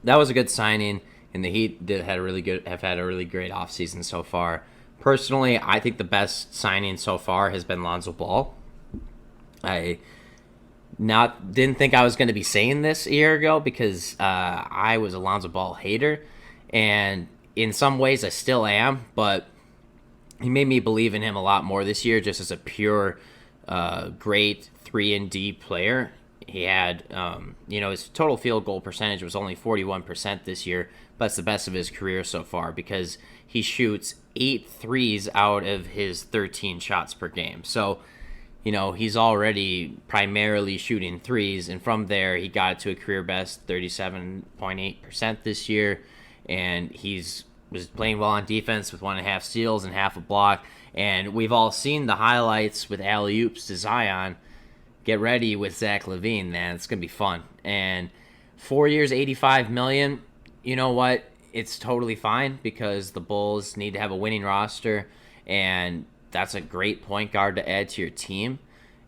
that was a good signing, and the Heat have had a really great offseason so far. Personally, I think the best signing so far has been Lonzo Ball. I not didn't think I was going to be saying this a year ago because I was a Lonzo Ball hater, and in some ways I still am, but he made me believe in him a lot more this year, just as a pure, great 3-and-D player. He had, his total field goal percentage was only 41% this year, but it's the best of his career so far because he shoots 8 threes out of his 13 shots per game. So, he's already primarily shooting threes, and from there, he got it to a career best 37.8% this year, and was playing well on defense with 1.5 steals and half a block. And we've all seen the highlights with alley-oops to Zion. Get ready with Zach LaVine, man. It's going to be fun. And 4 years, $85 million, you know what? It's totally fine because the Bulls need to have a winning roster, and that's a great point guard to add to your team.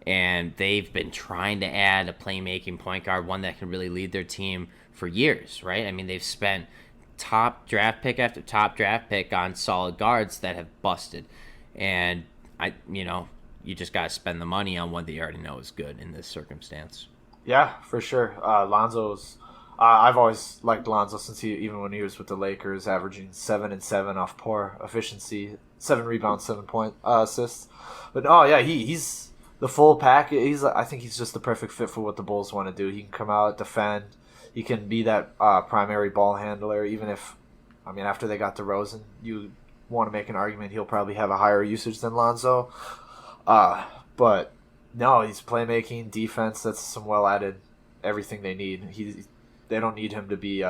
And they've been trying to add a playmaking point guard, one that can really lead their team for years, right? I mean, they've spent top draft pick after top draft pick on solid guards that have busted. And you just got to spend the money on one that you already know is good in this circumstance. Yeah, for sure. Lonzo's. I've always liked Lonzo since even when he was with the Lakers, averaging 7 and 7 off poor efficiency, 7 rebounds, 7 point assists. But he's the full pack. I think he's just the perfect fit for what the Bulls want to do. He can come out, defend. He can be that primary ball handler. Even if, after they got DeRozan, you want to make an argument he'll probably have a higher usage than Lonzo. But no, he's playmaking, defense. That's some well added everything they need. They don't need him to be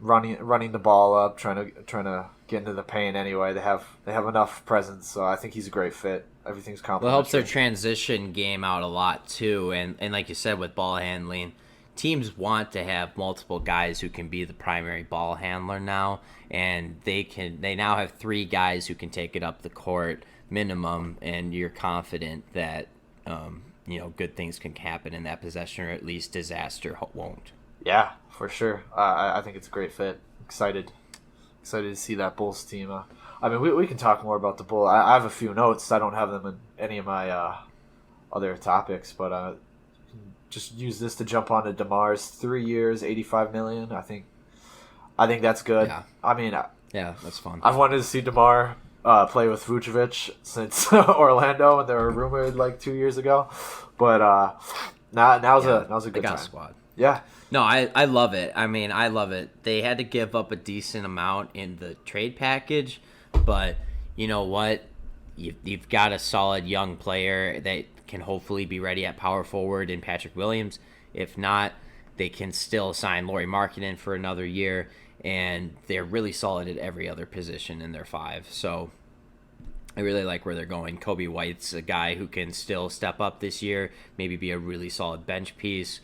running the ball up, trying to get into the paint anyway. They have enough presence, so I think he's a great fit. Everything's complementary. Well, it helps their transition game out a lot too, and like you said with ball handling, teams want to have multiple guys who can be the primary ball handler now, and they now have 3 guys who can take it up the court minimum, and you're confident that good things can happen in that possession, or at least disaster won't. Yeah, for sure. I think it's a great fit. Excited to see that Bulls team. We can talk more about the Bulls. I have a few notes. I don't have them in any of my other topics, but just use this to jump onto DeMar's 3 years, $85 million. I think that's good. Yeah. Yeah, that's fun. I've wanted to see DeMar play with Vucevic since Orlando, when they were rumored like 2 years ago. But now's a good time. Squad. Yeah. No, I love it. I love it. They had to give up a decent amount in the trade package, but you know what? You've got a solid young player that can hopefully be ready at power forward in Patrick Williams. If not, they can still sign Lauri Markkanen for another year, and they're really solid at every other position in their 5. So I really like where they're going. Kobe White's a guy who can still step up this year, maybe be a really solid bench piece.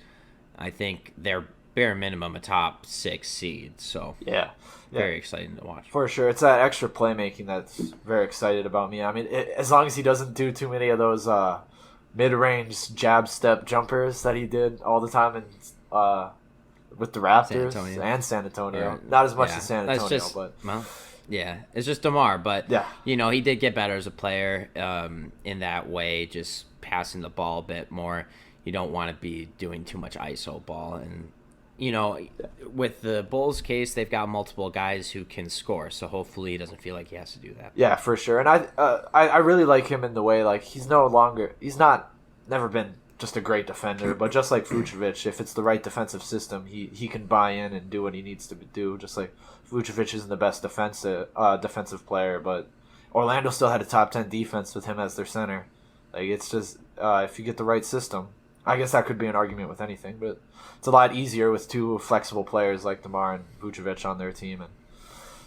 I think they're bare minimum a top 6 seed. So yeah. Very exciting to watch. For sure. It's that extra playmaking that's very excited about me. As long as he doesn't do too many of those mid-range jab step jumpers that he did all the time with the Raptors and San Antonio. Not as much as San Antonio, but... Well, yeah, it's just DeMar, but yeah. He did get better as a player in that way, just passing the ball a bit more. You don't want to be doing too much ISO ball, and with the Bulls case, they've got multiple guys who can score, so hopefully he doesn't feel like he has to do that. Yeah, for sure. And I really like him in the way, like, he's never been just a great defender, but just like Vucevic, if it's the right defensive system, he can buy in and do what he needs to do. Just like Vucevic isn't the best defensive player, but Orlando still had a top 10 defense with him as their center. Like, it's just if you get the right system, I guess that could be an argument with anything, but it's a lot easier with 2 flexible players like DeMar and Vucevic on their team, and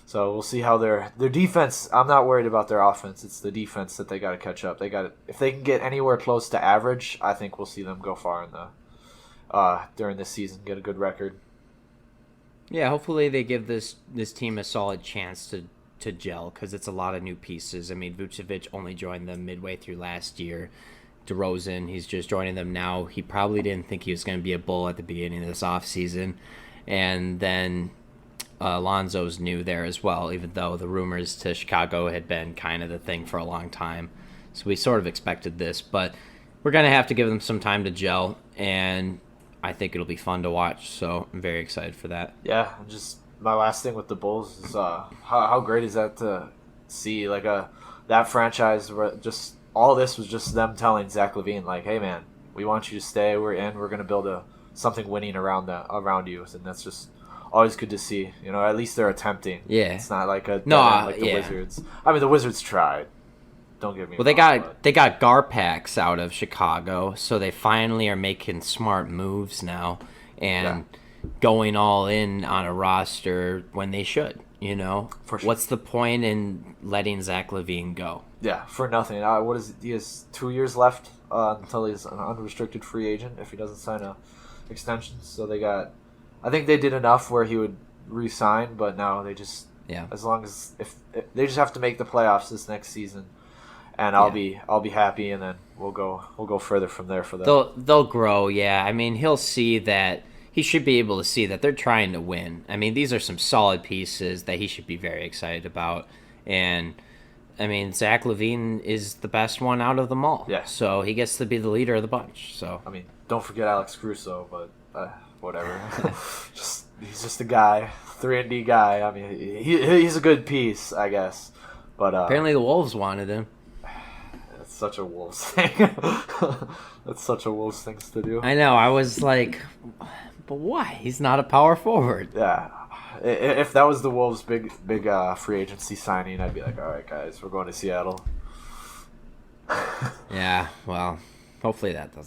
so we'll see how their defense. I'm not worried about their offense. It's the defense that they got to catch up. If they can get anywhere close to average, I think we'll see them go far in the during this season, get a good record. Yeah, hopefully they give this team a solid chance to gel, because it's a lot of new pieces. Vucevic only joined them midway through last year. DeRozan, he's just joining them now. He probably didn't think he was going to be a Bull at the beginning of this offseason. and then Lonzo's new there as well, even though the rumors to Chicago had been kind of the thing for a long time. So we sort of expected this, but we're going to have to give them some time to gel, and I think it'll be fun to watch. So I'm very excited for that. Yeah, and just my last thing with the Bulls is how great is that to see like that franchise where just all this was just them telling Zach LaVine like, hey man, we want you to stay. We're going to build something winning around you, and that's just always good to see. At least they're attempting. Yeah, it's not like the yeah. Wizards. I mean, the Wizards tried. Don't get me wrong. They got Garpax out of Chicago, so they finally are making smart moves now and going all in on a roster when they should. For sure. What's the point in letting Zach LaVine go? Yeah, for nothing. What is it? He has 2 years left until he's an unrestricted free agent if he doesn't sign a extension. So I think they did enough where he would re-sign, but now they just as long as if they just have to make the playoffs this next season. And I'll be happy, and then we'll go further from there for them. They'll grow, yeah. I mean, he'll see that he should be able to see that they're trying to win. I mean, these are some solid pieces that he should be very excited about. And I mean, Zach LaVine is the best one out of them all. Yeah. So he gets to be the leader of the bunch. So I mean, don't forget Alex Caruso, but whatever. He's just a guy, 3-and-D guy. I mean, he's a good piece, I guess. But apparently the Wolves wanted him. Such a Wolves thing. That's such a Wolves thing to do. I know. I was like, but why? He's not a power forward. Yeah. If that was the Wolves' big free agency signing, I'd be like, all right, guys, we're going to Seattle. Yeah. Well, hopefully that doesn't